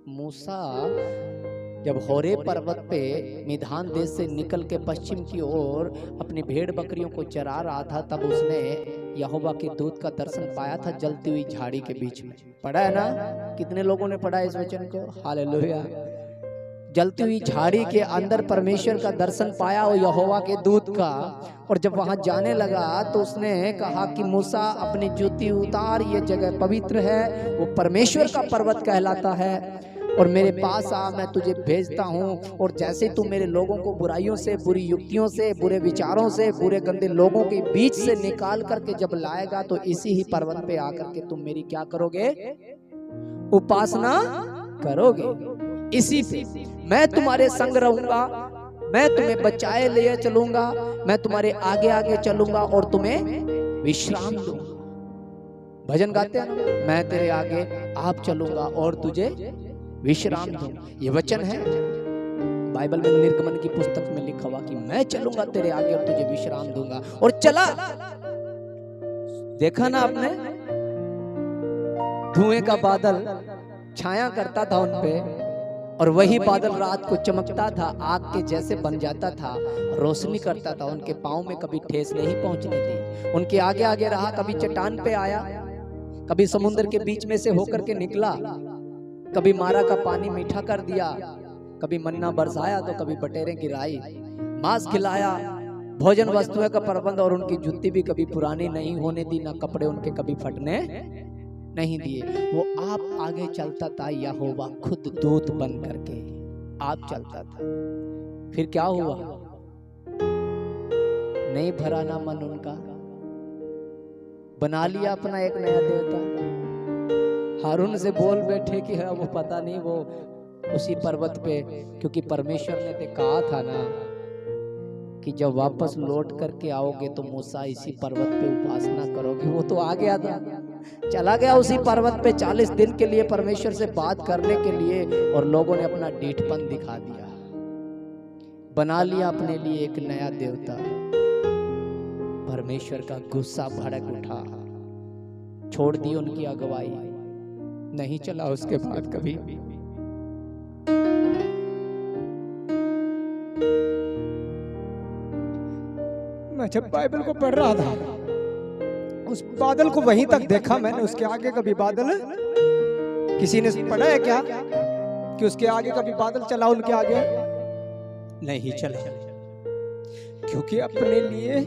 मूसा जब होरे पर्वत पे मिधान देश से निकल के पश्चिम की ओर अपनी भेड़ बकरियों को चरा रहा था, तब उसने यहोवा के दूत का दर्शन पाया था जलती हुई झाड़ी के बीच में। पढ़ा है ना? कितने लोगों ने पढ़ा इस वचन को? हालेलुया। जलती हुई झाड़ी के अंदर परमेश्वर का दर्शन पाया और यहोवा के दूत का। और जब वहां जाने लगा तो उसने कहा कि मूसा अपनी जूती उतार, ये जगह पवित्र है, वो परमेश्वर का पर्वत कहलाता है, और मेरे पास आ, मैं तुझे भेजता हूँ। और जैसे तू मेरे लोगों को बुराइयों से, बुरी युक्तियों से, बुरे विचारों से, बुरे गंदे लोगों के बीच से निकाल करके जब लाएगा तो इसी ही पर्वत पे आकर के तुम मेरी क्या करोगे? उपासना करोगे। इसी पे मैं तुम्हारे संग रहूंगा, मैं तुम्हें बचाए ले चलूंगा, मैं तुम्हारे आगे आगे चलूंगा और तुम्हें विश्राम दूंगा। भजन गाते हैं ना, मैं तेरे आगे आप चलूंगा और तुझे विश्राम दूंगा। ये वचन है बाइबल में, निर्गमन की पुस्तक में लिखा हुआ कि मैं चलूंगा तेरे आगे और तुझे विश्राम दूंगा। और चला, देखा ना आपने, धुएं का बादल छाया करता था उन पे, और वही बादल रात को चमकता था, आग के जैसे बन जाता था, रोशनी करता था, उनके पांव में कभी ठेस नहीं पहुंचनी थी। उनके आगे आगे रहा, कभी चट्टान पे आया, कभी समुद्र के बीच में से होकर के निकला, कभी मारा का पानी मीठा कर दिया, कभी मन्ना बरसाया तो कभी बटेरें गिराई, मांस खिलाया, भोजन वस्तुओं का प्रबंध, और उनकी जूती भी कभी पुरानी नहीं होने दी, ना कपड़े उनके कभी फटने नहीं दिए। वो आप आगे चलता था, यहोवा खुद दूत बन करके आप चलता था। फिर क्या हुआ? नहीं भरा ना मन उनका, बना लिया अपना एक नया देवता। हारून से बोल बैठे कि हाँ, वो पता नहीं, वो उसी पर्वत पे, क्योंकि परमेश्वर ने तो कहा था ना कि जब वापस लौट करके आओगे तो मूसा इसी पर्वत पे उपासना करोगे। वो तो आ गया था, चला गया उसी पर्वत पे 40 दिन के लिए परमेश्वर से बात करने के लिए, और लोगों ने अपना ढीठपन दिखा दिया, बना लिया अपने लिए एक नया देवता। परमेश्वर का गुस्सा भड़क उठा, छोड़ दी उनकी अगुवाई, नहीं चला उसके बाद कभी। मैं जब बाइबल को पढ़ रहा था, उस बादल को वहीं तक देखा मैंने, उसके आगे कभी बादल, किसी ने पढ़ा है क्या कि उसके आगे कभी बादल चला? उनके आगे नहीं चला, क्योंकि अपने लिए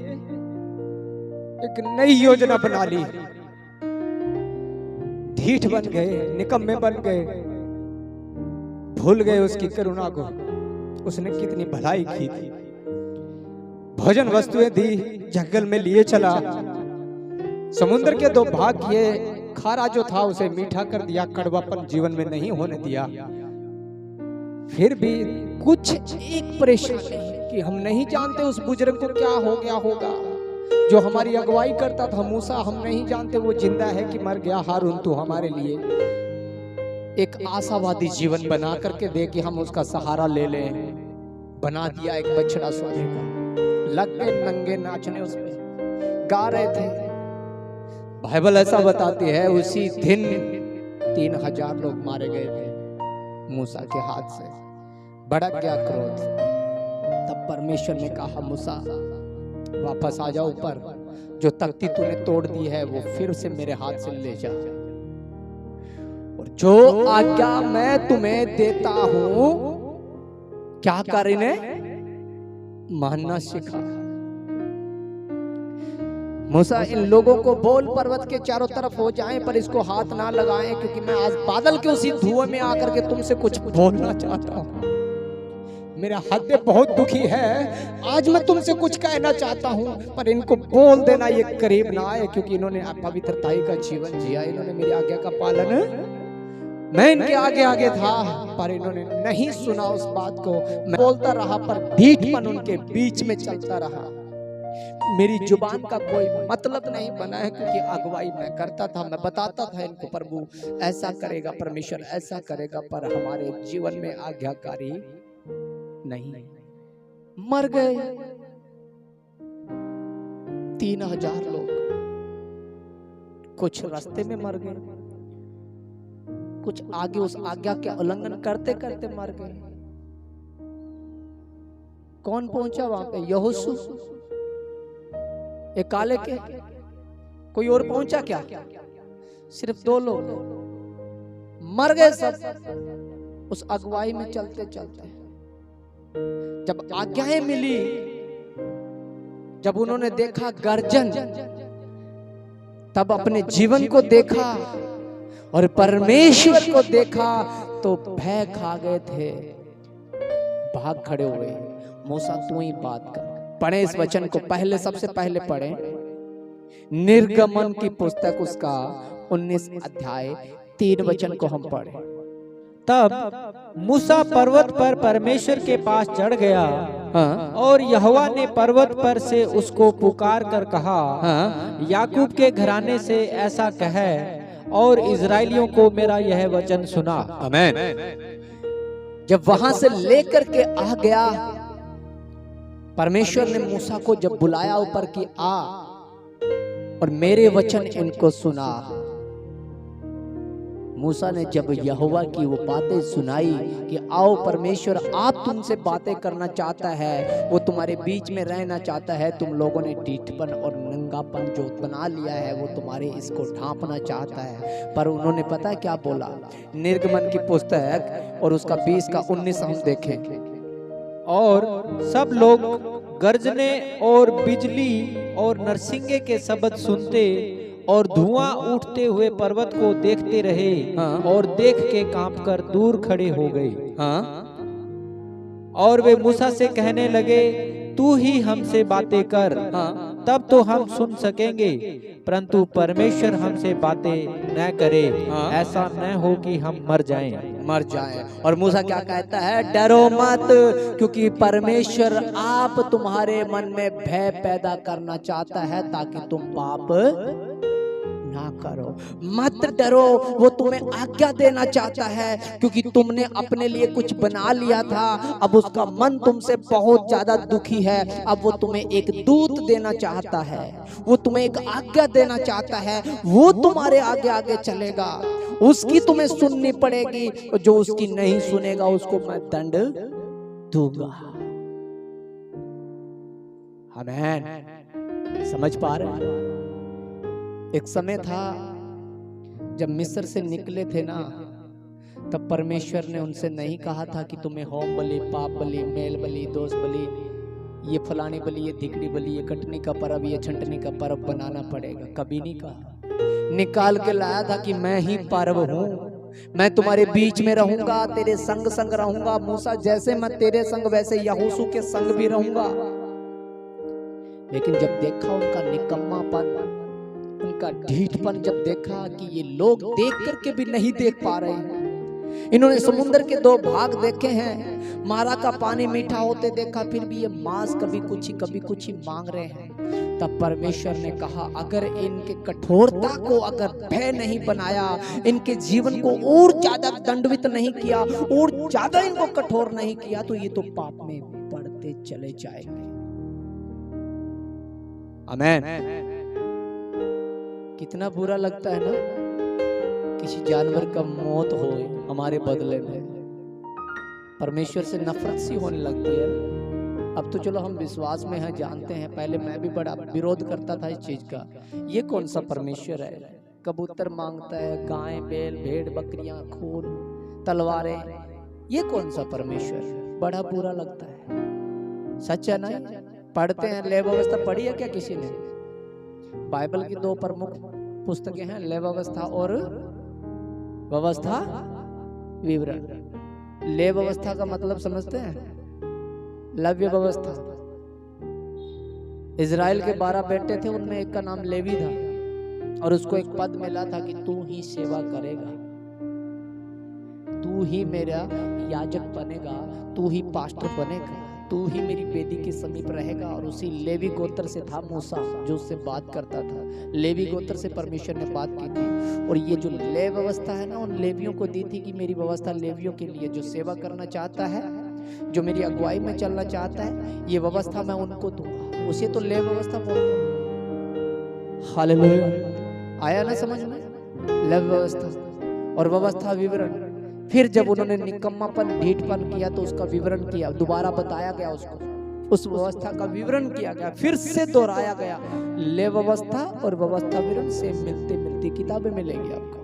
एक नई योजना बना ली। ढीठ बन गए, निकम्मे बन गए, भूल गए उसकी करुणा को, उसने कितनी भलाई की थी, भोजन वस्तुएं दी, जंगल में लिए चला, समुद्र के 2 भाग किए, खारा जो था उसे मीठा कर दिया, कड़वापन जीवन में नहीं होने दिया। फिर भी कुछ एक परेशानी कि हम नहीं जानते उस बुजुर्ग को क्या हो गया होगा, जो हमारी अगुवाई करता था मूसा, हम नहीं जानते वो जिंदा है कि मर गया। हारून तू हमारे लिए एक आशावादी जीवन बना करके दे कि हम उसका सहारा ले लें। बना दिया एक बछड़ा सोने का, लग गए नंगे नाचने उसमें, गा रहे थे। बाइबल ऐसा बताती है उसी दिन 3000 लोग मारे गए थे मूसा के हाथ से। भड़क गया क्रोध, तब परमेश्वर ने कहा मूसा वापस आ जा ऊपर, जो तख्ती तूने तोड़ दी है वो फिर से मेरे हाथ से ले जा, और जो आज्ञा मैं तुम्हें देता हूं क्या करने, मानना सिखा। मूसा इन लोगों को बोल पर्वत के चारों तरफ हो जाएं, पर इसको हाथ ना लगाएं, क्योंकि मैं आज बादल के उसी धुएं में आकर के तुमसे कुछ बोलना चाहता हूं। मेरा हृदय बहुत दुखी है, आज मैं तुमसे कुछ कहना चाहता हूं, पर इनको बोल देना ये करीब ना आए, क्योंकि इन्होंने पवित्रताई का जीवन जिया, इन्होंने मेरी आज्ञा का पालन, मैं इनके आगे आगे था, पर इन्होंने नहीं सुना उस बात को। मैं बोलता रहा पर ढीठपन उनके बीच में चलता रहा। मेरी जुबान का कोई मतलब नहीं बना है, क्योंकि अगुवाई मैं करता था, मैं बताता था इनको प्रभु ऐसा करेगा, परमेश्वर ऐसा करेगा, पर हमारे जीवन में आज्ञाकारी नहीं। मर गए 3000 लोग, कुछ रास्ते में मर गए, कुछ आगे उस आज्ञा के उल्लंघन करते करते मर गए। कौन पहुंचा वहां पे? यहोशू, एक काले के, कोई और पहुंचा क्या? सिर्फ 2 लोग मर गए सब उस अगुवाई में चलते चलते। जब आज्ञाएं मिली, जब उन्होंने देखा गर्जन, तब अपने जीवन को देखा और परमेश्वर को देखा तो भय खा गए थे, भाग खड़े हुए। मूसा तू ही बात कर। पढ़े इस वचन को, पहले सबसे पहले पढ़े निर्गमन की पुस्तक उसका 19 अध्याय 3 वचन को हम पढ़े। तब मूसा पर्वत पर परमेश्वर के पास चढ़ गया। हाँ? और यहोवा ने पर्वत पर से उसको पुकार कर कहा, हाँ? याकूब के घराने से ऐसा कह और इजराइलियों को मेरा यह वचन सुना। आमीन। जब वहां से लेकर के आ गया, परमेश्वर ने मूसा को जब बुलाया ऊपर की आ और मेरे वचन इनको सुना। मूसा ने जब यहोवा की वो बातें सुनाई कि आओ परमेश्वर आप तुमसे बातें करना चाहता है, वो तुम्हारे बीच में रहना चाहता है, तुम लोगों ने ढीठपन और नंगापन जो बना लिया है वो तुम्हारे इसको ढांपना चाहता है। पर उन्होंने पता क्या बोला? निर्गमन की पुस्तक और उसका 20 का 19 हम देखें। और सब लोग गर्जने और बिजली और नरसिंगे के शब्द सुनते और धुआं उठते हुए पर्वत को देखते रहे। हाँ? और देख के कांपकर दूर खड़े हो गए। हाँ? और वे मूसा से कहने लगे, तू ही हमसे बातें कर। हाँ? तब तो हम सुन सकेंगे, परंतु परमेश्वर हमसे बातें न करे। हाँ? ऐसा न हो कि हम मर जाएं। और मूसा क्या कहता है? डरो मत, क्योंकि परमेश्वर आप तुम्हारे मन में भय पैदा करना चाहता है ताकि तुम पाप ना करो। मत डरो, वो तुम्हें आज्ञा देना चाहता है क्योंकि तुमने अपने लिए कुछ बना लिया था। अब उसका मन तुमसे बहुत ज्यादा दुखी है। अब वो तुम्हें एक दूत देना चाहता है, वो तुम्हें एक आज्ञा देना चाहता है। वो तुम्हारे आगे आगे चलेगा, उसकी तुम्हें सुननी पड़ेगी। जो उसकी नहीं सुनेगा उसको मैं दंड दूंगा। आमीन। समझ पा रहे हैं? एक समय था जब मिस्र से निकले थे ना, तब परमेश्वर ने उनसे नहीं कहा था कि तुम्हें होम बलि, पाप बलि, मेल बलि, दोष बलि, ये फलानी बलि, ये धिकड़ी बलि, ये कटने का पर्व, ये छंटने का पर्व बनाना पड़ेगा। कभी नहीं कहा। निकाल के लाया था कि मैं ही पर्व हूँ, मैं तुम्हारे बीच में रहूंगा, तेरे संग संग रहूंगा। मूसा जैसे मैं तेरे संग वैसे यहोशू के संग भी रहूंगा। लेकिन जब देखा उनका निकम्मापन, उनका ढीठपन, जब देखा कि ये लोग देख करके भी नहीं देख पा रहे हैं, इन्होंने समुद्र के 2 भाग देखे हैं, मारा का पानी मीठा होते देखा, फिर भी ये मांस कभी कुछ ही मांग रहे हैं। तब परमेश्वर ने कहा, अगर इनके कठोरता को अगर भय नहीं बनाया, इनके जीवन को और ज्यादा दंडवित नहीं किया और ज्यादा इनको कठोर नहीं किया, तो ये तो पाप में पड़ते चले जाएंगे। आमीन। कितना बुरा लगता है ना, किसी जानवर का मौत हो हमारे बदले में। परमेश्वर से नफरत सी होने लगती है। अब तो चलो हम विश्वास में हैं, जानते हैं। पहले मैं भी बड़ा विरोध करता था इस चीज का। ये कौन सा परमेश्वर है? कबूतर मांगता है, गाय, बैल, भेड़, बकरियां, खून, तलवारें, ये कौन सा परमेश्वर? बड़ा बुरा लगता है। सच है ना? पढ़ते हैं, लेव व्यवस्था पढ़ी है क्या किसी ने? बाइबल की 2 प्रमुख पुस्तकें हैं, लेव व्यवस्था और व्यवस्था विवरण। लेव व्यवस्था का मतलब समझते हैं? लव्य व्यवस्था। इजराइल के 12 बेटे थे, उनमें एक का नाम लेवी था और उसको एक पद मिला था कि तू ही सेवा करेगा, तू ही मेरा याजक बनेगा, तू ही पास्टर बनेगा, तू ही मेरी बेदी के समीप रहेगा। और उसी लेवी गोत्र से था मूसा जो उससे बात करता था। लेवी गोत्र से परमेश्वर ने बात की थी। और ये जो लेव व्यवस्था है ना, उन लेवियों को दी थी कि मेरी व्यवस्था लेवियों के लिए, जो सेवा करना चाहता है, जो मेरी अगुवाई में चलना चाहता है, ये व्यवस्था मैं उनको दूंगा। उसे तो लेव व्यवस्था बोलते हैं। हालेलुया। आया ना समझ में? लेव व्यवस्था। और व्यवस्था विवरण। फिर जब उन्होंने निकम्मापन ढीठपन किया तो उसका विवरण किया, दोबारा बताया गया उसको, उस व्यवस्था का विवरण किया गया, फिर से दोहराया गया। ले व्यवस्था और व्यवस्था विवरण से मिलती मिलती किताबें मिलेगी आपको।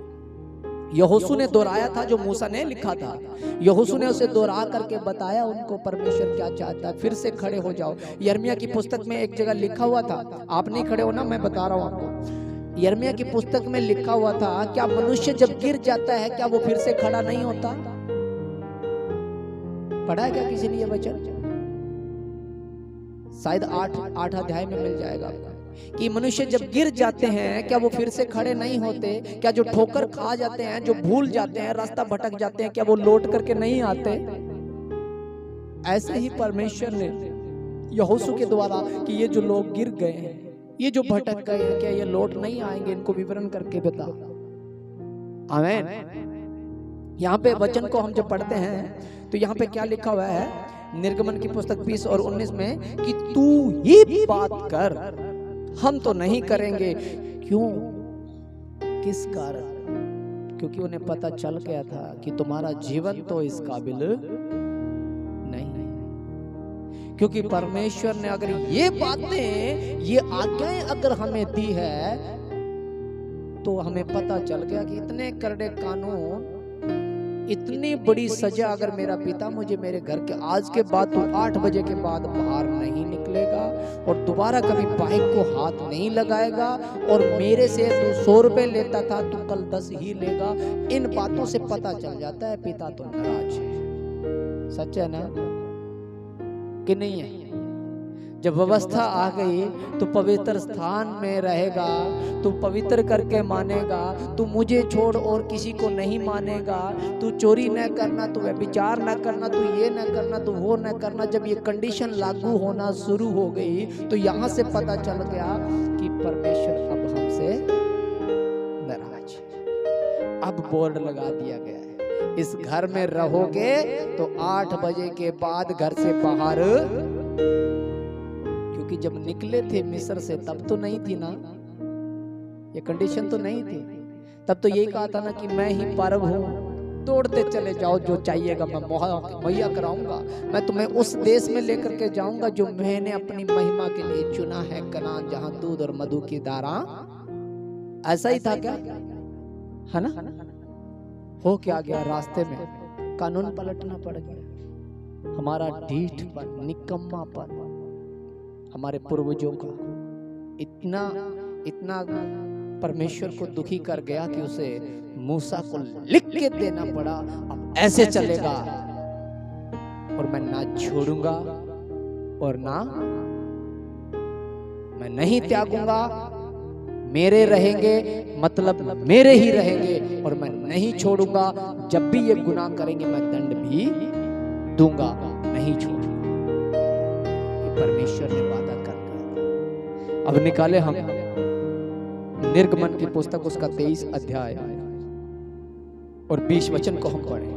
यहोशू ने दोहराया था जो मूसा ने लिखा था, यहोशू ने उसे दोहरा करके बताया उनको परमेश्वर क्या चाहता है। फिर से खड़े हो जाओ। यिर्मयाह की पुस्तक में एक जगह लिखा हुआ था, आप नहीं खड़े हो ना, मैं बता रहा हूं आपको। यिर्मयाह की पुस्तक में लिखा हुआ था, क्या मनुष्य जब गिर जाता है क्या वो फिर से खड़ा नहीं होता? पढ़ा है क्या किसी ने ये वचन? शायद 8 अध्याय में मिल जाएगा आपको कि मनुष्य जब गिर जाते हैं क्या वो फिर से खड़े नहीं होते? क्या जो ठोकर खा जाते हैं, जो भूल जाते हैं, रास्ता भटक जाते हैं, क्या वो लौट करके नहीं आते? ऐसे ही परमेश्वर ने यहोशू के द्वारा कि ये जो लोग गिर गए हैं, ये जो भटक गए हैं, क्या ये लौट नहीं आएंगे? इनको विवरण करके बता। आमीन। यहाँ पे वचन को हम जब पढ़ते हैं तो यहाँ पे क्या लिखा हुआ है निर्गमन की पुस्तक 20 और 19 में कि तू ही बात कर, हम तो नहीं करेंगे। क्यों? किस कारण? क्योंकि उन्हें पता चल गया था कि तुम्हारा जीवन तो इस काबिल नहीं है। क्योंकि परमेश्वर ने अगर ये बातें, ये आज्ञाएं अगर हमें दी है तो हमें पता चल गया कि इतने करड़े कानून, इतनी बड़ी सजा अगर मेरा पिता मुझे मेरे घर के आज के बाद तो 8 बजे के बाद बाहर नहीं निकलेगा और दोबारा कभी बाइक को हाथ नहीं लगाएगा और मेरे से तू 100 रुपए लेता था तू कल 10 ही लेगा, इन बातों से पता चल जाता है पिता तो नाराज है। सच है ना कि नहीं है? जब व्यवस्था आ गई तो पवित्र स्थान में रहेगा, तू पवित्र करके मानेगा, तू मुझे छोड़ और किसी को नहीं मानेगा, तू चोरी न करना, तू व्यभिचार न करना, तू ये न करना, तू वो न करना। जब ये कंडीशन लागू होना शुरू हो गई तो यहाँ से पता चल गया कि परमेश्वर अब हमसे नाराज है। अब बोर्ड लगा दिया गया है, इस घर में रहोगे तो 8 बजे के बाद घर से बाहर। क्योंकि जब निकले थे मिस्र से तब तो नहीं थी ना, ये कंडीशन तो नहीं थी। तब तो यही कहा था ना कि मैं ही पर्व हूँ, दौड़ते चले जाओ, जो चाहिएगा मैं मुहैया कराऊंगा, मैं तुम्हें उस देश में लेकर के जाऊंगा जो मैंने अपनी महिमा के लिए चुना है, कनान जहां दूध और मधु की धारा। ऐसा ही था क्या? है ना? हो क्या गया? रास्ते में कानून पलटना पड़ गया। हमारा ढीठपन, निकम्मापन हमारे पूर्वजों का इतना परमेश्वर को दुखी कर गया कि उसे मूसा को लिख के देना पड़ा, अब ऐसे चलेगा और मैं ना छोड़ूंगा और ना मैं नहीं त्यागूंगा, मेरे रहेंगे मतलब मेरे ही रहेंगे और मैं नहीं छोड़ूंगा। जब भी ये गुनाह करेंगे मैं दंड भी दूंगा, नहीं छोड़ूंगा। परमेश्वर ने वादा कर दिया। अब निकाले हम निर्गमन की पुस्तक उसका 23 अध्याय और 20 वचन को हम पढ़ें।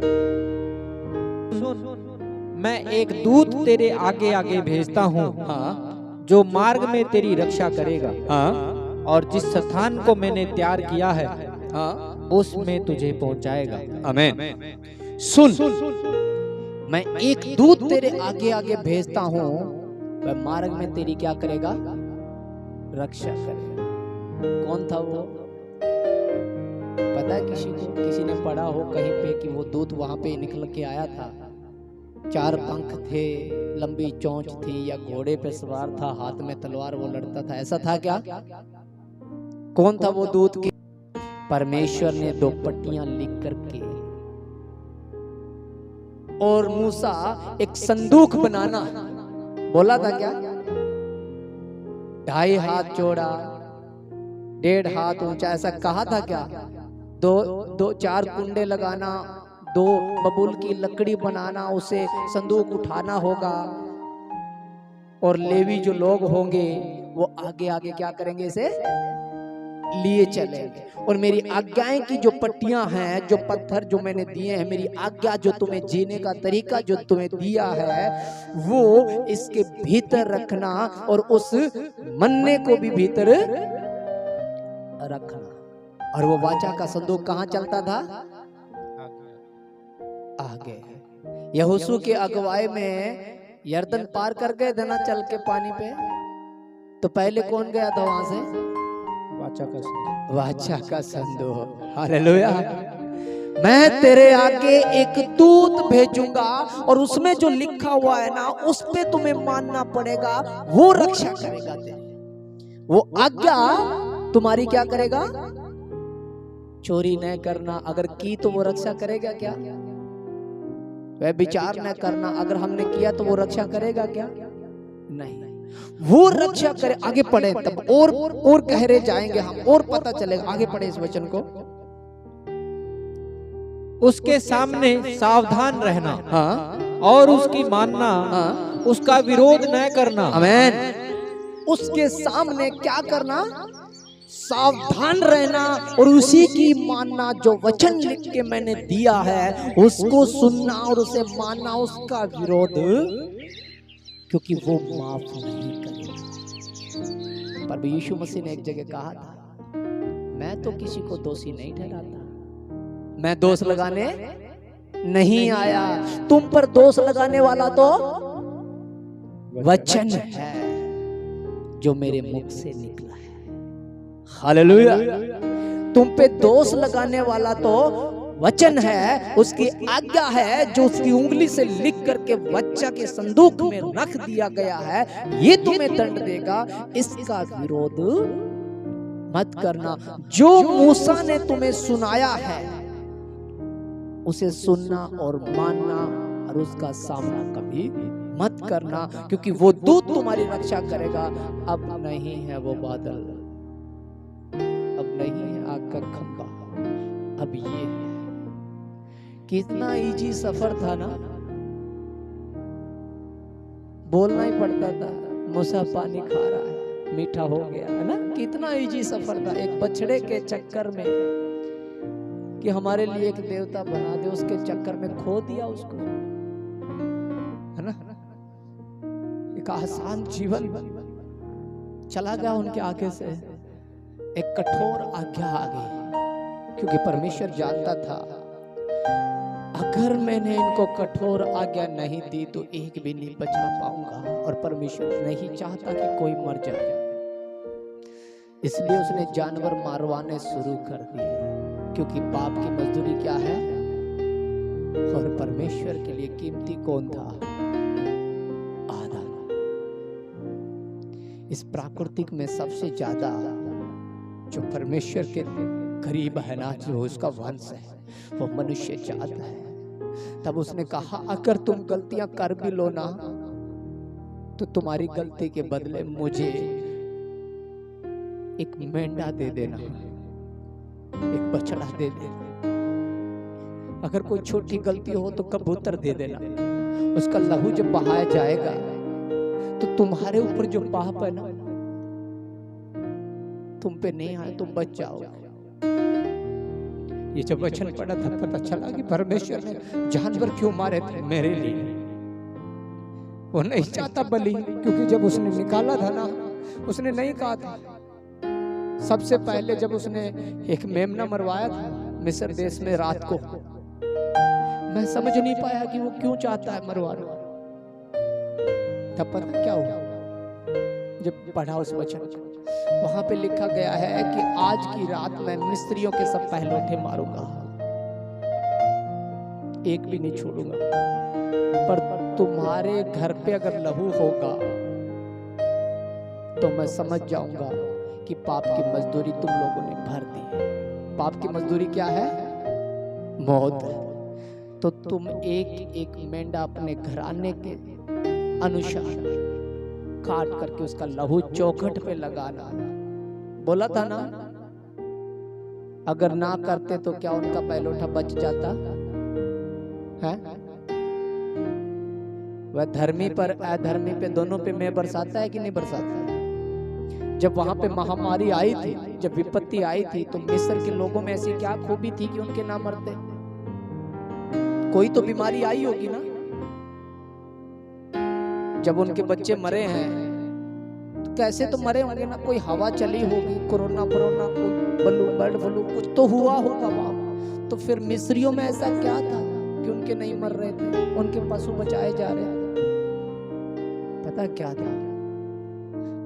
मैं एक दूत तेरे आगे आगे भेजता हूँ, हाँ, जो मार्ग में तेरी रक्षा करेगा, हाँ, और जिस स्थान को मैंने तैयार किया है, हाँ, उसमें तुझे पहुंचाएगा। आमीन। सुन, मैं एक दूत तेरे आगे आगे भेजता हूँ, वह मार्ग में तेरी क्या करेगा? रक्षा करेगा। कौन था वो? पता है किसी को? किसी ने पढ़ा हो कहीं पे कि वो दूत वहां पे निकल के आया था, 4 पंख थे, लंबी चोंच थी, या घोड़े पे सवार था, हाथ में तलवार वो लड़ता था, ऐसा था क्या? कौन था वो दूत? की परमेश्वर ने 2 पट्टियां लिख करके और मूसा एक संदूक बनाना बोला था क्या? 2.5 हाथ चौड़ा, 1.5 हाथ ऊंचा, ऐसा कहा था क्या? 4 कुंडे लगाना, 2 बबूल की लकड़ी बनाना, उसे संदूक उठाना होगा और लेवी जो लोग होंगे वो आगे आगे क्या करेंगे? इसे लिए चलेंगे। और मेरी आज्ञाएं की जो पट्टियां हैं, जो पत्थर जो मैंने दिए हैं, मेरी आज्ञा जो तुम्हें जीने का तरीका जो तुम्हें दिया है, वो इसके भीतर रखना और उस मन्ने को भी भीतर रखना। और वो वाचा का संदूक कहाँ चलता था? आगे। यहोशू के अगुवाई में यरदन पार कर गए थे ना चल के पानी पे, तो पहले कौन गया था वहां से? वाचा का संदूक। हालेलुया। मैं तेरे आगे एक दूत भेजूंगा और उसमें जो लिखा हुआ है ना उस पे तुम्हें मानना पड़ेगा, वो रक्षा करेगा तेरी। वो आज्ञा तुम्हारी क्या करेगा? चोरी न करना, अगर की तो वो रक्षा करेगा क्या? वह विचार न करना, अगर हमने किया तो वो रक्षा करेगा क्या? नहीं, वो रक्षा करे। आगे पढ़े तब और गहरे जाएंगे हम, और पता चलेगा। आगे पढ़े इस वचन को। उसके सामने सावधान रहना, हाँ, और उसकी मानना, हाँ, उसका विरोध न करना। आमीन। उसके सामने क्या करना? सावधान रहना और उसी की मानना। जो वचन लिख के मैंने दिया है उसको सुनना और उसे मानना, उसका विरोध, क्योंकि वो माफ नहीं करेगा। पर यीशु मसीह ने एक जगह कहा था, मैं तो किसी को दोषी नहीं ठहराता, मैं दोष लगाने नहीं आया। तुम पर दोष लगाने वाला तो वचन है जो मेरे मुख से निकला है। हालेलुया। तुम पे दोष लगाने वाला तो वचन है, उसकी आज्ञा है जो उसकी उंगली से लिख करके बच्चा के संदूक में रख दिया गया है। ये तुम्हें दंड देगा, इसका विरोध मत करना। जो मूसा ने तुम्हें सुनाया है उसे सुनना और मानना, और उसका सामना कभी मत करना, क्योंकि वो दूत तुम्हारी रक्षा करेगा। अब नहीं है वो बादल, अब नहीं है आग का खंभा, अब ये है। कितना इजी सफर था ना, बोलना ही पड़ता था, मूसा पानी खा रहा है, मीठा हो गया, है ना। कितना इजी सफर था। एक बछड़े के चक्कर में कि हमारे लिए एक देवता बना दे, उसके चक्कर में खो दिया उसको, है ना। एक आसान जीवन चला गया उनके आगे से। एक कठोर आज्ञा आ गई, क्योंकि परमेश्वर जानता था अगर मैंने इनको कठोर आज्ञा नहीं दी तो एक भी नहीं बचा पाऊंगा। और परमेश्वर नहीं चाहता कि कोई मर जाए, इसलिए उसने जानवर मारवाने शुरू कर दिए, क्योंकि पाप की मजदूरी क्या है? और परमेश्वर के लिए कीमती कौन था? आदम। इस प्राकृतिक में सबसे ज्यादा जो परमेश्वर के करीब है ना, जो उसका वंश है, वो मनुष्य जात है। तब उसने कहा अगर तुम गलतियां कर भी लो ना, तो तुम्हारी गलती के बदले मुझे एक मेंढा दे देना, एक बछड़ा दे देना। अगर कोई छोटी गलती हो तो कबूतर दे देना। उसका लहू जब बहाया जाएगा तो तुम्हारे ऊपर जो पाप है ना, तुम पे नहीं आए, तुम बच जाओगे। ये जब वचन पढ़ा था पता चला कि परमेश्वर ने जानवर क्यों मारे थे? मेरे लिए। वो नहीं चाहता बलि, क्योंकि जब उसने निकाला था ना, उसने नहीं कहा था। सबसे पहले जब उसने एक मेमना मरवाया था मिस्र देश में रात को, मैं समझ नहीं पाया कि वो क्यों चाहता है मरवाना। तब पता क्या हुआ? जब पढ़ा उस वचन को, वहां पे लिखा गया है कि आज की रात मैं मिस्रियों के सब पहलौठे मारूंगा, एक भी नहीं छोड़ूंगा। पर तुम्हारे घर पे अगर लहू होगा तो मैं समझ जाऊंगा कि पाप की मजदूरी तुम लोगों ने भर दी। पाप की मजदूरी क्या है? मौत। तो तुम एक एक मेंढा अपने घराने के अनुसार काट करके उसका लहू चौखट पे लगाना। बोला था ना, अगर ना करते तो क्या उनका पहलौठा बच जाता है? वह धर्मी पर अधर्मी पे दोनों पे मैं बरसाता है कि नहीं बरसाता? जब वहां पे महामारी आई थी, जब विपत्ति आई थी, तो मिस्र के लोगों में ऐसी क्या खूबी थी कि उनके ना मरते? कोई तो बीमारी आई होगी ना। जब उनके बच्चे मरे हैं तो कैसे तो मरे होंगे ना, कोई हवा चली होगी, कोरोना कोई बर्ड फ्लू कुछ तो हुआ होगा वहां। तो फिर मिस्रियों में ऐसा क्या था कि उनके नहीं मर रहे थे, उनके पशु बचाए जा रहे थे। पता क्या था?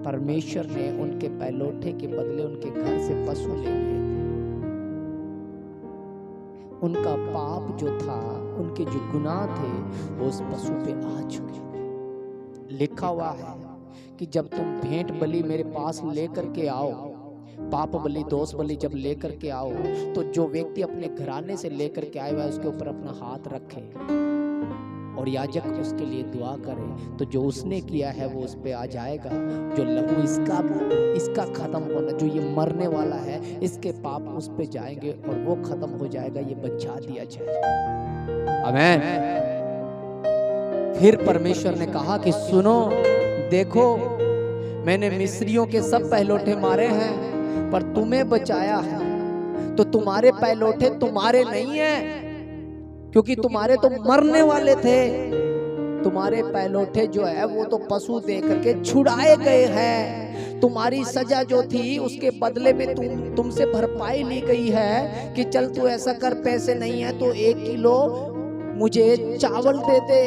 परमेश्वर ने उनके पैलोठे के बदले उनके घर से पशु ले लिए थे। उनका पाप जो था, उनके जो गुनाह थे, वो उस पशु पे आ चुके थे। लिखा हुआ है कि जब तुम भेंट बलि मेरे पास लेकर के आओ, पाप बलि, दोष बलि जब लेकर के आओ, तो जो व्यक्ति अपने घराने से लेकर के आए हुआ है उसके ऊपर अपना हाथ रखे और याजक उसके लिए दुआ करे, तो जो उसने किया है वो उस पे आ जाएगा। जो लहू इसका खत्म होना, जो ये मरने वाला है, इसके पाप उस पे जाएंगे और वो खत्म हो जाएगा, ये बचा दिया जाएगा। आमीन। फिर परमेश्वर ने कहा कि सुनो, देखो मैंने मिस्रियों के सब पहलोठे मारे हैं, पर तुम्हें बचाया है, तो तुम्हारे पहलोठे तुम्हारे नहीं हैं, क्योंकि तुम्हारे तो मरने वाले थे। तुम्हारे पहलोठे जो है वो तो पशु दे करके छुड़ाए गए हैं। तुम्हारी सजा जो थी उसके बदले में तुमसे भरपाई ली गई है कि चल तू ऐसा कर, पैसे नहीं है तो 1 किलो मुझे चावल दे दे।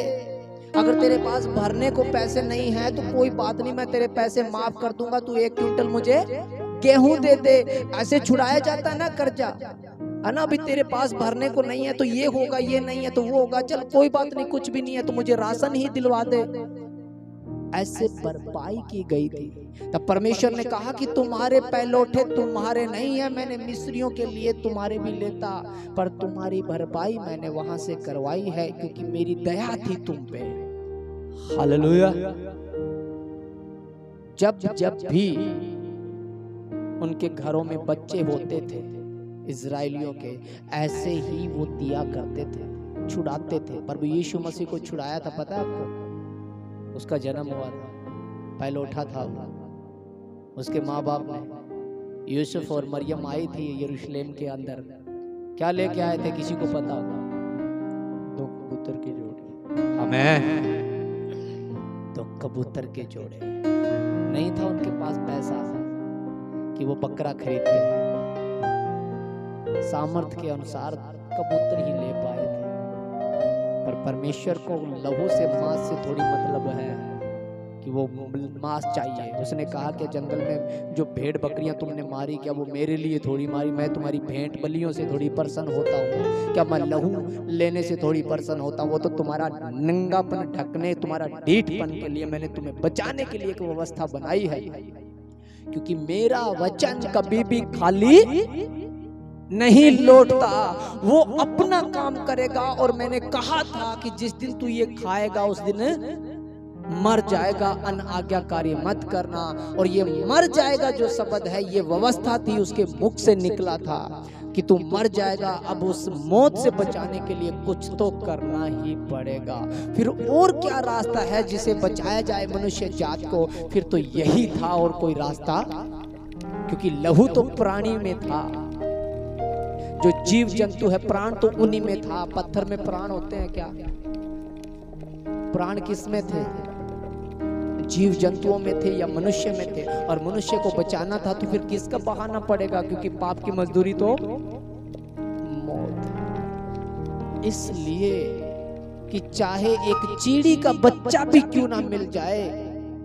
अगर तेरे पास भरने को पैसे नहीं है तो कोई बात नहीं, मैं तेरे पैसे माफ कर दूंगा, तू 1 क्विंटल मुझे गेहूं दे दे। ऐसे छुड़ाया जाता है ना कर्जा, है ना। अभी तेरे पास भरने को नहीं है तो ये होगा, ये नहीं है तो वो होगा, चल कोई बात नहीं, कुछ भी नहीं है तो मुझे राशन ही दिलवा दे। ऐसे भरपाई की गई थी। तब परमेश्वर ने कहा कि तुम्हारे पहलोठे तुम्हारे नहीं है, मैंने मिस्रियों के लिए तुम्हारे भी लेता, पर तुम्हारी भरपाई मैंने वहां से करवाई है, क्योंकि मेरी दया थी तुम पे। हालेलुया। जब भी उनके घरों में बच्चे होते थे इजराइलियों के, ऐसे ही वो दिया करते थे, छुड़ाते थे। पर यीशु मसीह को छुड़ाया था, पता है आपको? उसका जन्म हुआ था, पहलोठा था वो। उसके माँ बाप ने, यूसुफ और मरियम आई थी यरूशलेम के अंदर, क्या लेके आए थे किसी को पता होगा? 2 कबूतर के जोड़े। हमें 2 कबूतर के जोड़े। नहीं था उनके पास पैसा कि वो बकरा खरीद के, सामर्थ्य के अनुसार कबूतर ही ले पाए थे। पर परमेश्वर को लहू से, मांस से थोड़ी मतलब है कि वो मांस चाहिए। उसने कहा कि जंगल में जो भेड़ बकरियां तुमने मारी, क्या वो मेरे लिए थोड़ी मारी? मैं तुम्हारी भेंट बलियों से थोड़ी प्रसन्न होता हूँ क्या? मैं लहू लेने से थोड़ी प्रसन्न होता हूँ? वो तो तुम्हारा नंगापन ढकने, तुम्हारा ढीठपन के लिए मैंने तुम्हें बचाने के लिए एक व्यवस्था बनाई है, क्योंकि मेरा वचन कभी भी खाली नहीं लौटता, वो अपना काम करेगा। और मैंने कहा था कि जिस दिन तू ये खाएगा उस दिन मर जाएगा, अनाज्ञाकारी मत करना। और ये मर जाएगा जो शब्द है, ये व्यवस्था थी उसके मुख से निकला था कि तू मर जाएगा। अब उस मौत से बचाने के लिए कुछ तो करना ही पड़ेगा। फिर और क्या रास्ता है जिसे बचाया जाए मनुष्य जात को? फिर तो यही था, और कोई रास्ता, क्योंकि लहू तो प्राणी में था, जो जीव जंतु है प्राण तो उन्हीं में था। पत्थर में प्राण होते हैं क्या? प्राण किस में थे? जीव जंतुओं में थे या मनुष्य में थे? और मनुष्य को बचाना था तो फिर किसका बहाना पड़ेगा? क्योंकि पाप की मजदूरी तो मौत। इसलिए कि चाहे एक चींटी का बच्चा भी क्यों ना मिल जाए,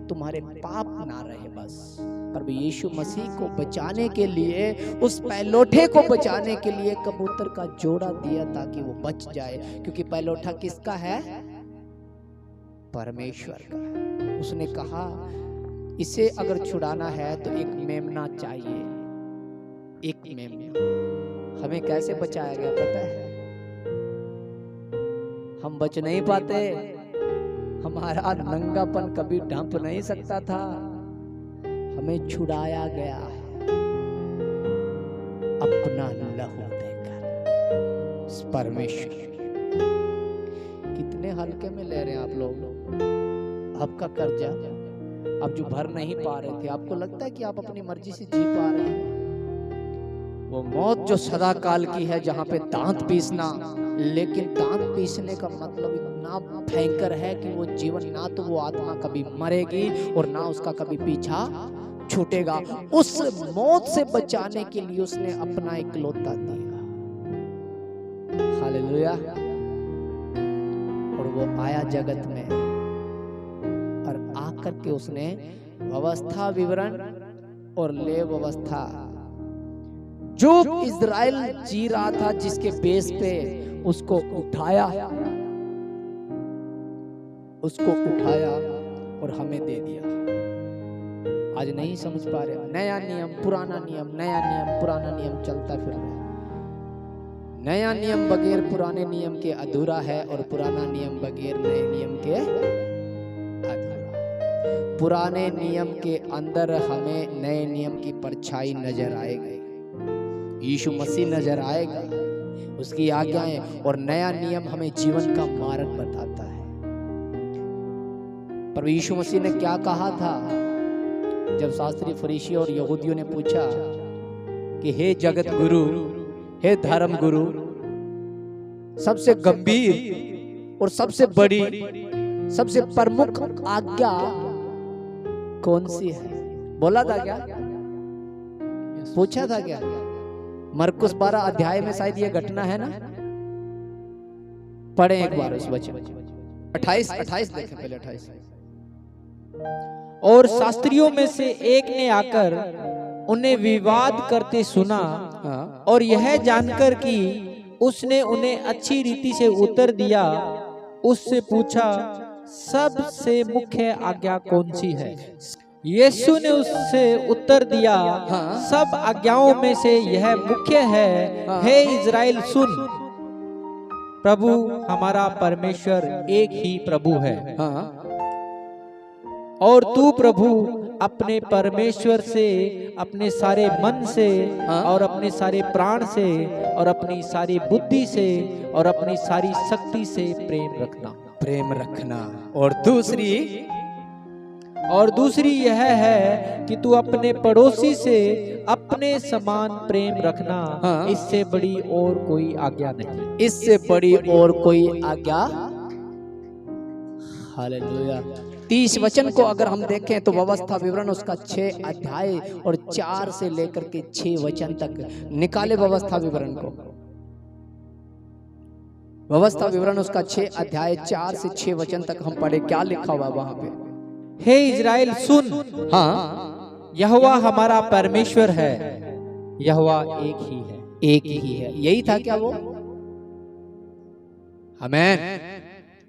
तुम्हारे पाप ना रहे बस। पर यीशु मसीह को बचाने के लिए, उस पहलोठे को बचाने के लिए कबूतर का जोड़ा दिया ताकि वो बच जाए। क्योंकि पहलोठा किसका है? परमेश्वर का। उसने कहा इसे अगर छुड़ाना है तो एक मेमना चाहिए, एक मेमना। हमें कैसे बचाया गया पता है? हम बच नहीं पाते, हमारा नंगापन कभी ढंप नहीं सकता था, हमें छुड़ाया गया है अपना लहू देकर। परमेश्वर कितने हल्के में ले रहे हैं आप लोग आपका कर्जा। आप जो भर नहीं पा रहे थे, आपको लगता है कि आप अपनी मर्जी से जी पा रहे हैं। वो मौत जो सदा काल की है, जहां पे दांत पीसना, लेकिन दांत पीसने का मतलब इतना भयंकर है कि वो जीवन, ना तो वो आत्मा कभी मरेगी और ना उसका कभी पीछा छूटेगा। उस मौत से बचाने के लिए उसने अपना इकलौता दिया। हालेलुया। वो आया जगत में और आकर के उसने व्यवस्था विवरण और ले व्यवस्था जो इज़राइल जी रहा था जिसके बेस पे उसको उठाया और हमें दे दिया। आज नहीं समझ पा रहे, नया नियम पुराना नियम, नया नियम पुराना नियम चलता फिर रहा है। नया नियम बगैर पुराने नियम के अधूरा है और पुराना नियम बगैर नए नियम के अधूरा। पुराने नियम के अंदर हमें नए नियम की परछाई नजर आएगी, यीशु मसीह नजर आएगा, उसकी आज्ञाएं, और नया नियम हमें जीवन का मार्ग बताता है। पर यीशु मसीह ने क्या कहा था जब शास्त्री फरीसी और यहूदियों ने पूछा कि हे जगत गुरु, हे धर्म गुरु, सबसे गंभीर और सबसे बड़ी, सबसे प्रमुख आज्ञा कौन सी है? बोला था क्या? पूछा था क्या? मरकुस 12 अध्याय में शायद ये घटना है ना, पढ़े एक बार उस वचन 28 देखें पहले 28। और शास्त्रियों में से एक ने आकर उन्हें विवाद करते सुना और यह जानकर कि उसने उन्हें अच्छी रीति से उत्तर दिया, उससे पूछा, सबसे मुख्य आज्ञा कौन सी है? यीशु ने उससे उत्तर दिया, सब आज्ञाओं में से यह मुख्य है, हे इज़राइल सुन, प्रभु हमारा परमेश्वर एक ही प्रभु है, और तू प्रभु अपने परमेश्वर से अपने सारे मन से और अपने सारे प्राण से और अपनी सारी बुद्धि से और अपनी सारी शक्ति से प्रेम रखना। और दूसरी यह है कि तू अपने पड़ोसी से अपने समान प्रेम रखना। इससे बड़ी और कोई आज्ञा नहीं। इससे बड़ी और कोई आज्ञा। हालेलुया। 30 वचन को अगर हम देखें तो व्यवस्था विवरण उसका 6 अध्याय और 4 से लेकर के 6 वचन तक निकाले। व्यवस्था विवरण को, व्यवस्था विवरण उसका 6 अध्याय 4 से 6 वचन तक हम पढ़े। क्या लिखा हुआ वहां पे? हे इज़राइल सुन, यहोवा हमारा परमेश्वर है, यहोवा एक ही है। एक ही है, यही था क्या वो? आमीन।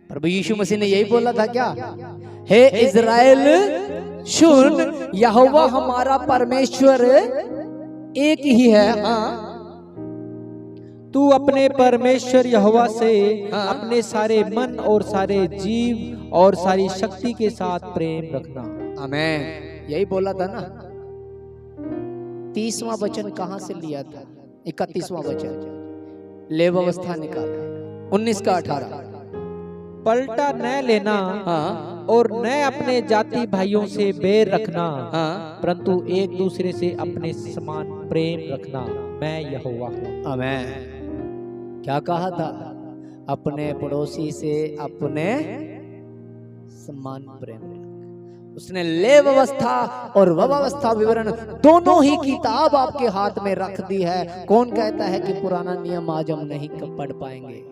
प्रभु यीशु मसीह ने यही बोला था क्या? हे इज़राइल सुन, यहोवा हमारा परमेश्वर एक ही है। तू अपने परमेश्वर यहोवा से अपने सारे मन और सारे जीव और सारी शक्ति के साथ प्रेम रखना। आमीन। यही बोला था ना। 30वां वचन कहां से लिया था? 31वां वचन ले व्यवस्था निकाला 19 का 18। पलटा न लेना और न अपने जाति भाइयों से बैर रखना, परंतु एक दूसरे से अपने समान प्रेम रखना, मैं यहोवा हूँ। आमीन। क्या कहा था? अपने पड़ोसी से अपने समान प्रेम। उसने ले व्यवस्था और व्यवस्था विवरण दोनों ही किताब आपके हाथ में रख दी है। कौन कहता है कि पुराना नियम आज हम नहीं पढ़ पाएंगे?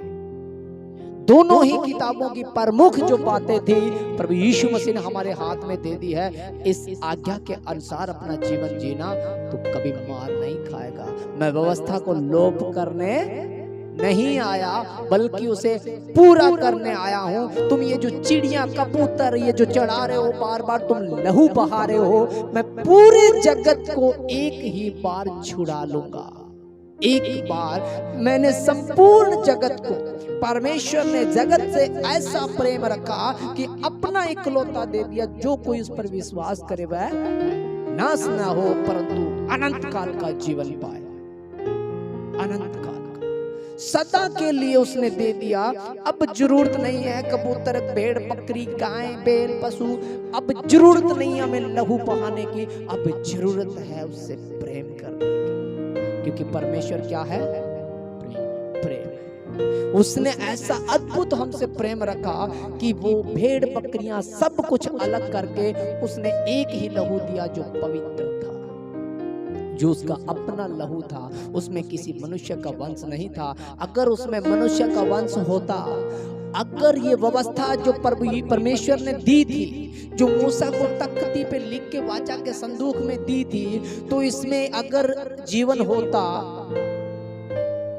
दोनों ही किताबों की प्रमुख जो बातें थी प्रभु यीशु मसीह ने हमारे हाथ में दे दी है। इस आज्ञा के अनुसार अपना जीवन जीना तो कभी मार नहीं खाएगा। मैं व्यवस्था को लोप करने नहीं आया बल्कि उसे पूरा करने आया हूँ। तुम ये जो चिड़िया कबूतर ये जो चढ़ा रहे हो, बार बार तुम लहू बहा रहे हो, मैं पूरे जगत को एक ही बार छुड़ा लूंगा। एक बार मैंने संपूर्ण जगत को, परमेश्वर ने जगत से ऐसा प्रेम रखा कि अपना इकलौता दे दिया, जो कोई उस पर विश्वास करे वह नाश ना हो परंतु अनंत काल का जीवन पाए। अनंत काल सदा के लिए उसने दे दिया। अब जरूरत नहीं है कबूतर, भेड़, बकरी, गाय, बैल, पशु, अब जरूरत नहीं है हमें लहू बहाने की। अब जरूरत है उससे प्रेम करने की, क्योंकि परमेश्वर क्या है? प्रेम। उसने ऐसा अद्भुत हमसे प्रेम रखा कि वो भेड़ बकरियां सब कुछ अलग करके उसने एक ही लहू दिया जो पवित्र था, जो उसका अपना लहू था। उसमें किसी मनुष्य का वंश नहीं था। अगर उसमें मनुष्य का वंश होता अगर ये व्यवस्था जो परमेश्वर ने दी थी, जो मूसा को तख्ती पे लिख के वाचा के संदूक में दी थी, तो इसमें अगर जीवन होता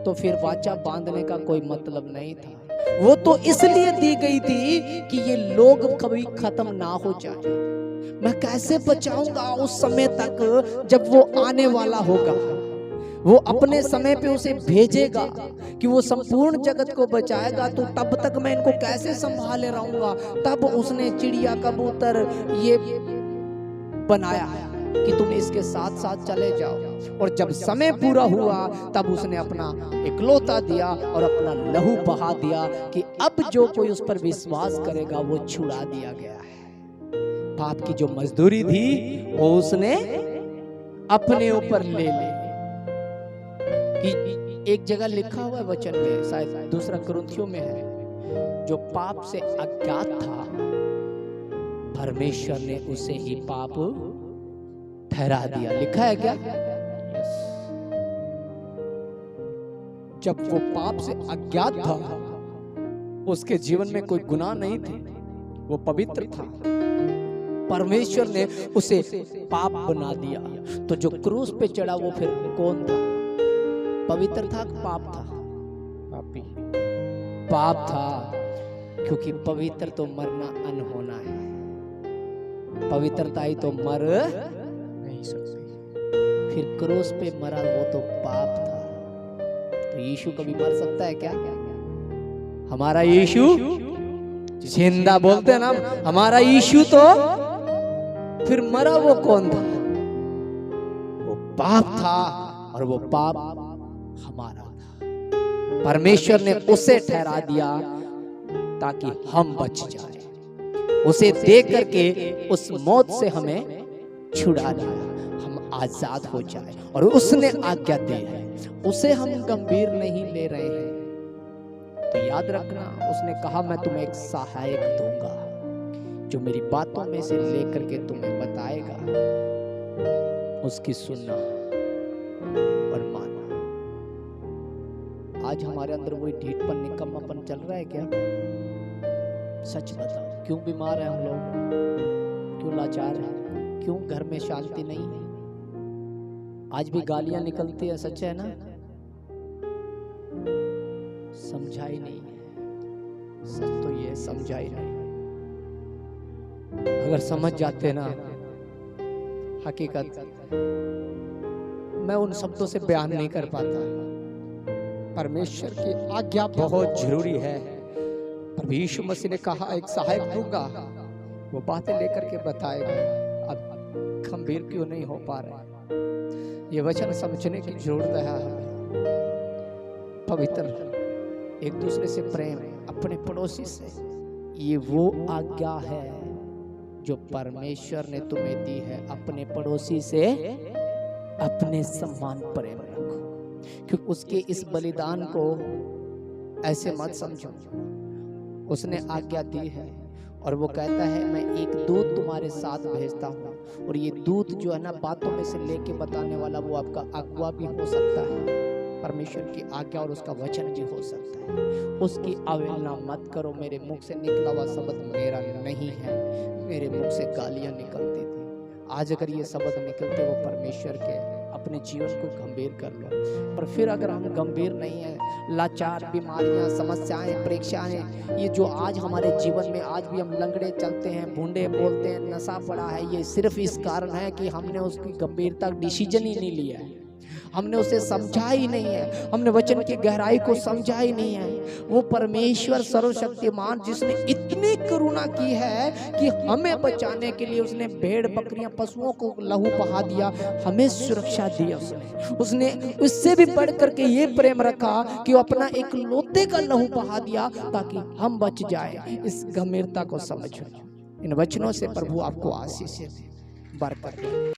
तो फिर वाचा बांधने का कोई मतलब नहीं था। वो तो इसलिए दी गई थी कि ये लोग कभी खत्म ना हो जाए। मैं कैसे बचाऊंगा उस समय तक जब वो आने वाला होगा। वो अपने समय पे उसे भेजेगा कि वो संपूर्ण जगत को बचाएगा, तो तब तक मैं इनको कैसे संभाले रहूंगा। तब उसने चिड़िया कबूतर ये बनाया कि तुम इसके साथ साथ चले जाओ। और जब समय पूरा हुआ तब उसने अपना इकलौता दिया और अपना लहू बहा दिया कि अब जो कोई उस पर विश्वास करेगा वो छुड़ा दिया गया है। पाप की जो मजदूरी थी वो उसने अपने ऊपर ले ली। कि एक जगह लिखा हुआ है वचन में, शायद 2 कुरिन्थियों में है, जो पाप से अज्ञात था परमेश्वर ने उसे ही पाप ठहरा दिया। लिखा है क्या? जब वो पाप से अज्ञात था, उसके जीवन में कोई गुनाह नहीं थे, वो पवित्र था, परमेश्वर ने उसे पाप बना दिया। तो जो क्रूस पे चढ़ा वो फिर कौन था? पवित्र था कि पाप था? पापी। पाप था, क्योंकि पवित्र तो मरना अनहोना है, पवित्रता ही तो मर नहीं सकती। फिर क्रूस पे मरा वो तो पाप था। तो यीशु कभी मर सकता है क्या? हमारा यीशु जिंदा, बोलते हैं ना हमारा यीशु, तो फिर मरा वो कौन था? वो पाप था, और वो पाप हमारा था। परमेश्वर ने उसे ठहरा दिया ताकि हम बच जाए। उसे देख करके उस मौत से हमें छुड़ा दिया, हम आजाद हो जाए। और उसने आज्ञा दी है, उसे हम गंभीर नहीं ले रहे हैं। तो याद रखना, उसने कहा मैं तुम्हें एक सहायक दूंगा जो मेरी बातों में से लेकर के तुम्हें बताएगा, उसकी सुनना और मानना। आज हमारे अंदर वही ढीठपन, निकम्मापन चल रहा है क्या? सच बताओ, क्यों बीमार है हम लोग? क्यों लाचार है? क्यों घर में शांति नहीं है? आज भी गालियां निकलती है, सच है ना? समझा ही नहीं है। सच तो ये समझा ही नहीं। अगर समझ जाते ना हकीकत, मैं उन शब्दों से बयान नहीं कर पाता। परमेश्वर की आज्ञा बहुत जरूरी है। प्रभु यीशु मसीह ने कहा एक सहायक दूंगा, वो बातें लेकर के बताएगा। अब गंभीर क्यों नहीं हो पा रहे? ये वचन समझने की जरूरत है हमें। पवित्र, एक दूसरे से प्रेम, अपने पड़ोसी से, ये वो आज्ञा है जो परमेश्वर ने तुम्हें दी है। अपने पड़ोसी से अपने समान प्रेम रखो, क्योंकि उसके इस बलिदान को ऐसे मत समझो। उसने आज्ञा दी है और वो कहता है मैं एक दूत तुम्हारे साथ भेजता हूँ। और ये दूत जो है ना, बातों में से लेके बताने वाला, वो आपका अगुआ भी हो सकता है, परमेश्वर की आज्ञा और उसका वचन भी हो सकता है। उसकी अवहेलना मत करो। मेरे मुख से निकला हुआ शब्द मेरा नहीं है, मेरे मुख से गालियां निकलती थी, आज अगर ये शब्द निकलते वो परमेश्वर के, अपने जीवन को गंभीर कर लो। पर फिर अगर हम गंभीर नहीं है, लाचार, बीमारियां, समस्याएं, परीक्षाएं, ये जो आज हमारे जीवन में, आज भी हम लंगड़े चलते हैं, भूंडे बोलते हैं, नशा पड़ा है, ये सिर्फ इस कारण है कि हमने उसकी गंभीरता डिसीजन ही नहीं लिया है, हमने उसे समझा ही नहीं है, हमने वचन की गहराई को समझा ही नहीं है। वो परमेश्वर सर्वशक्तिमान जिसने इतनी करुणा की है कि हमें बचाने के लिए उसने भेड़ बकरियां पशुओं को लहू बहा दिया, हमें सुरक्षा दी उसने उससे भी बढ़ करके ये प्रेम रखा कि वो अपना एक लोते का लहू बहा दिया ताकि हम बच जाए। इस गंभीरता को समझो। इन वचनों से प्रभु आपको आशीष दे, बरकत दे।